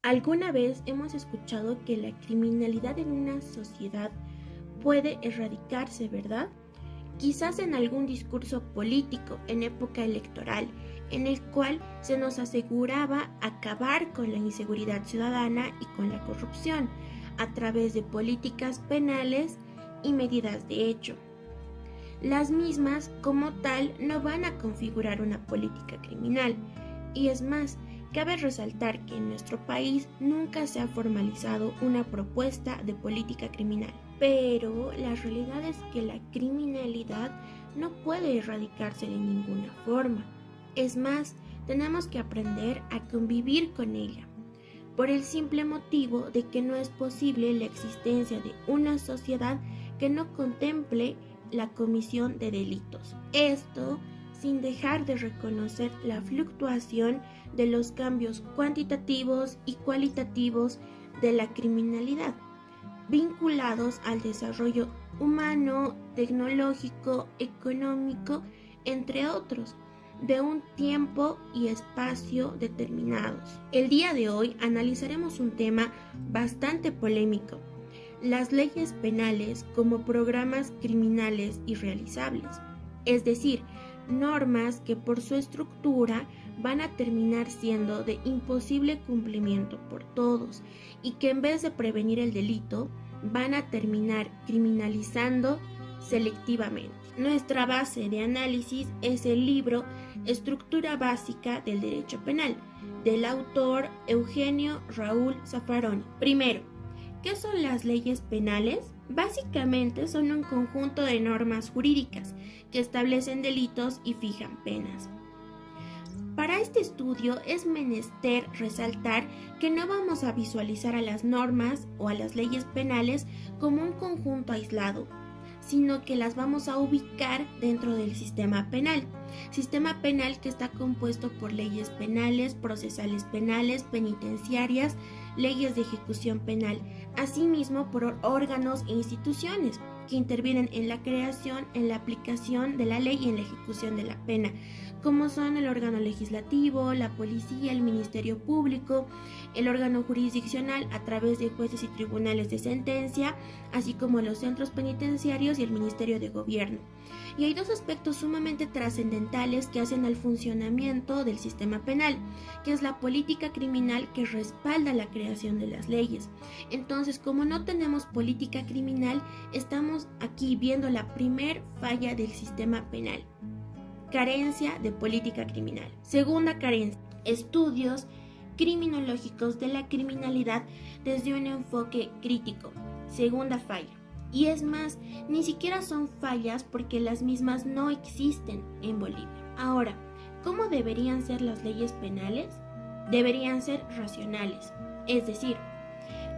Alguna vez hemos escuchado que la criminalidad en una sociedad puede erradicarse, ¿verdad? Quizás en algún discurso político en época electoral, en el cual se nos aseguraba acabar con la inseguridad ciudadana y con la corrupción a través de políticas penales y medidas de hecho. Las mismas, como tal, no van a configurar una política criminal, y es más, cabe resaltar que en nuestro país nunca se ha formalizado una propuesta de política criminal. Pero la realidad es que la criminalidad no puede erradicarse de ninguna forma. Es más, tenemos que aprender a convivir con ella, por el simple motivo de que no es posible la existencia de una sociedad que no contemple la comisión de delitos. Esto sin dejar de reconocer la fluctuación de los cambios cuantitativos y cualitativos de la criminalidad, vinculados al desarrollo humano, tecnológico, económico, entre otros, de un tiempo y espacio determinados. El día de hoy analizaremos un tema bastante polémico: las leyes penales como programas criminales irrealizables, es decir, normas que por su estructura van a terminar siendo de imposible cumplimiento por todos y que en vez de prevenir el delito van a terminar criminalizando selectivamente. Nuestra base de análisis es el libro Estructura Básica del Derecho Penal, del autor Eugenio Raúl Zaffaroni. Primero, ¿qué son las leyes penales? Básicamente son un conjunto de normas jurídicas que establecen delitos y fijan penas. Para este estudio es menester resaltar que no vamos a visualizar a las normas o a las leyes penales como un conjunto aislado, sino que las vamos a ubicar dentro del sistema penal que está compuesto por leyes penales, procesales penales, penitenciarias, leyes de ejecución penal, asimismo por órganos e instituciones que intervienen en la creación, en la aplicación de la ley y en la ejecución de la pena, como son el órgano legislativo, la policía, el ministerio público, el órgano jurisdiccional a través de jueces y tribunales de sentencia, así como los centros penitenciarios y el ministerio de gobierno. Y hay dos aspectos sumamente trascendentales que hacen al funcionamiento del sistema penal, que es la política criminal que respalda la creación de las leyes. Entonces, como no tenemos política criminal, estamos aquí viendo la primer falla del sistema penal: carencia de política criminal. Segunda carencia: estudios criminológicos de la criminalidad desde un enfoque crítico. Segunda falla. Y es más, ni siquiera son fallas porque las mismas no existen en Bolivia. Ahora, ¿cómo deberían ser las leyes penales? Deberían ser racionales. Es decir,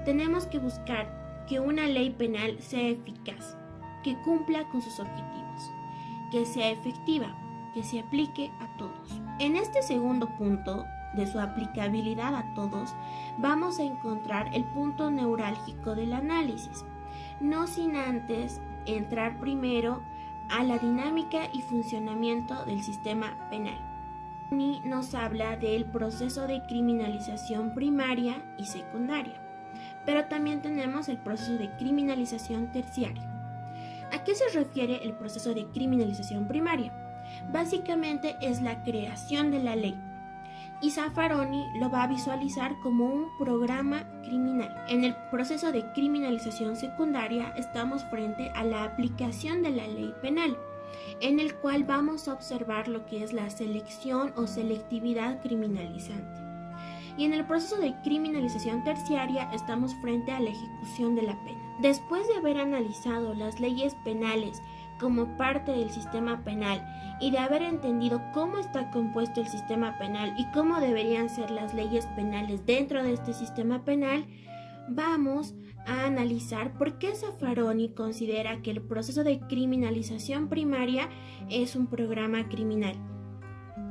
tenemos que buscar que una ley penal sea eficaz, que cumpla con sus objetivos, que sea efectiva, que se aplique a todos. En este segundo punto de su aplicabilidad a todos, vamos a encontrar el punto neurálgico del análisis, no sin antes entrar primero a la dinámica y funcionamiento del sistema penal. Nos habla del proceso de criminalización primaria y secundaria, pero también tenemos el proceso de criminalización terciaria. ¿A qué se refiere el proceso de criminalización primaria? Básicamente es la creación de la ley, y Zaffaroni lo va a visualizar como un programa criminal. En el proceso de criminalización secundaria estamos frente a la aplicación de la ley penal, en el cual vamos a observar lo que es la selección o selectividad criminalizante. Y en el proceso de criminalización terciaria estamos frente a la ejecución de la pena. Después de haber analizado las leyes penales como parte del sistema penal y de haber entendido cómo está compuesto el sistema penal y cómo deberían ser las leyes penales dentro de este sistema penal, vamos a analizar por qué Zaffaroni considera que el proceso de criminalización primaria es un programa criminal.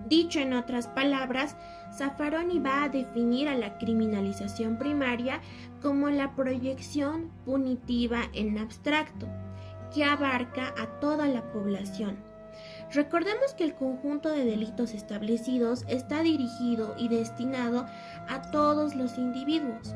Dicho en otras palabras, Zaffaroni va a definir a la criminalización primaria como la proyección punitiva en abstracto, que abarca a toda la población, Recordemos que el conjunto de delitos establecidos está dirigido y destinado a todos los individuos.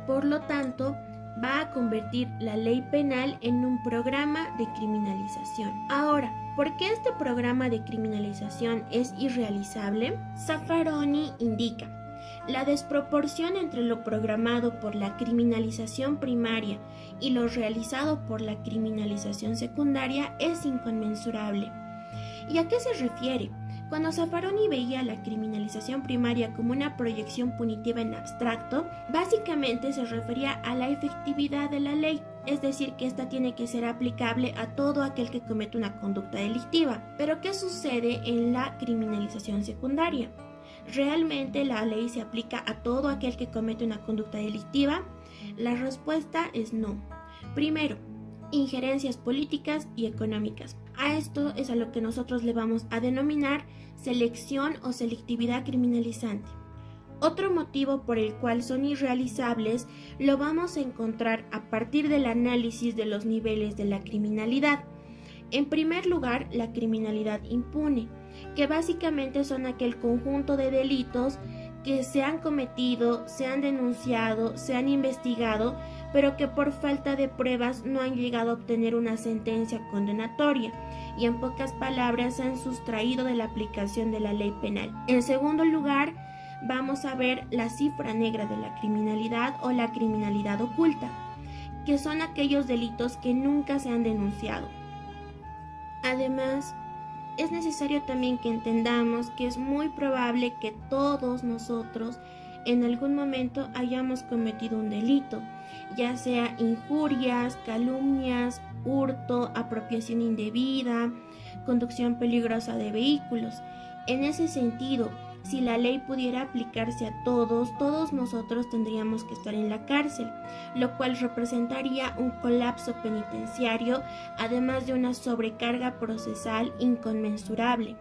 Por lo tanto, va a convertir la ley penal en un programa de criminalización. Ahora, ¿por qué este programa de criminalización es irrealizable? Zaffaroni indica: la desproporción entre lo programado por la criminalización primaria y lo realizado por la criminalización secundaria es inconmensurable. ¿Y a qué se refiere? Cuando Zaffaroni veía la criminalización primaria como una proyección punitiva en abstracto, básicamente se refería a la efectividad de la ley, es decir, que ésta tiene que ser aplicable a todo aquel que comete una conducta delictiva. Pero ¿qué sucede en la criminalización secundaria? ¿Realmente la ley se aplica a todo aquel que comete una conducta delictiva? La respuesta es no. Primero, injerencias políticas y económicas. A esto es a lo que nosotros le vamos a denominar selección o selectividad criminalizante. Otro motivo por el cual son irrealizables lo vamos a encontrar a partir del análisis de los niveles de la criminalidad. En primer lugar, la criminalidad impune, que básicamente son aquel conjunto de delitos que se han cometido, se han denunciado, se han investigado, pero que por falta de pruebas no han llegado a obtener una sentencia condenatoria y en pocas palabras se han sustraído de la aplicación de la ley penal. En segundo lugar, vamos a ver la cifra negra de la criminalidad o la criminalidad oculta, que son aquellos delitos que nunca se han denunciado. Además, es necesario también que entendamos que es muy probable que todos nosotros en algún momento hayamos cometido un delito, ya sea injurias, calumnias, hurto, apropiación indebida, conducción peligrosa de vehículos. En ese sentido, si la ley pudiera aplicarse a todos nosotros tendríamos que estar en la cárcel, lo cual representaría un colapso penitenciario, además de una sobrecarga procesal inconmensurable.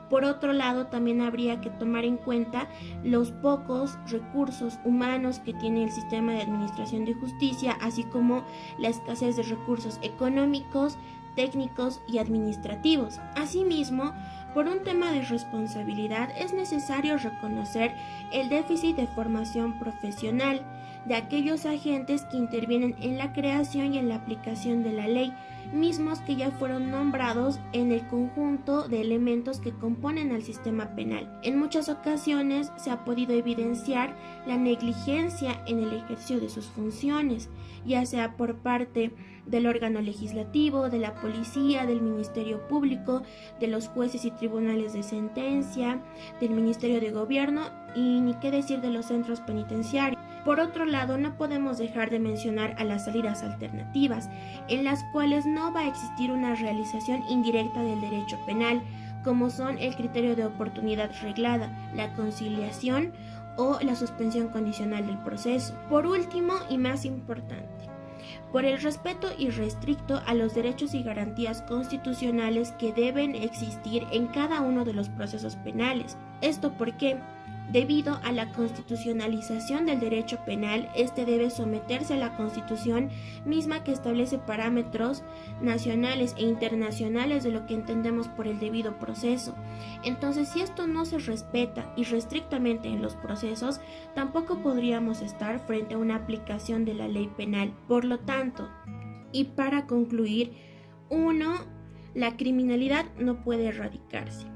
Por otro lado, también habría que tomar en cuenta los pocos recursos humanos que tiene el sistema de administración de justicia, así como la escasez de recursos económicos, técnicos y administrativos. Asimismo, por un tema de responsabilidad es necesario reconocer el déficit de formación profesional de aquellos agentes que intervienen en la creación y en la aplicación de la ley, mismos que ya fueron nombrados en el conjunto de elementos que componen al sistema penal. En muchas ocasiones se ha podido evidenciar la negligencia en el ejercicio de sus funciones, ya sea por parte del órgano legislativo, de la policía, del Ministerio Público, de los jueces y tribunales de sentencia, del Ministerio de Gobierno y ni qué decir de los centros penitenciarios. Por otro lado, no podemos dejar de mencionar a las salidas alternativas, en las cuales no va a existir una realización indirecta del derecho penal, como son el criterio de oportunidad reglada, la conciliación o la suspensión condicional del proceso. Por último y más importante, por el respeto irrestricto a los derechos y garantías constitucionales que deben existir en cada uno de los procesos penales. ¿Esto por qué? Debido a la constitucionalización del derecho penal, este debe someterse a la Constitución misma que establece parámetros nacionales e internacionales de lo que entendemos por el debido proceso. Entonces, si esto no se respeta irrestrictamente en los procesos, tampoco podríamos estar frente a una aplicación de la ley penal. Por lo tanto, y para concluir, 1. La criminalidad no puede erradicarse.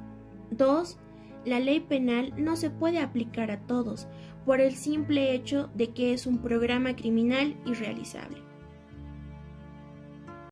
2. La ley penal no se puede aplicar a todos por el simple hecho de que es un programa criminal irrealizable.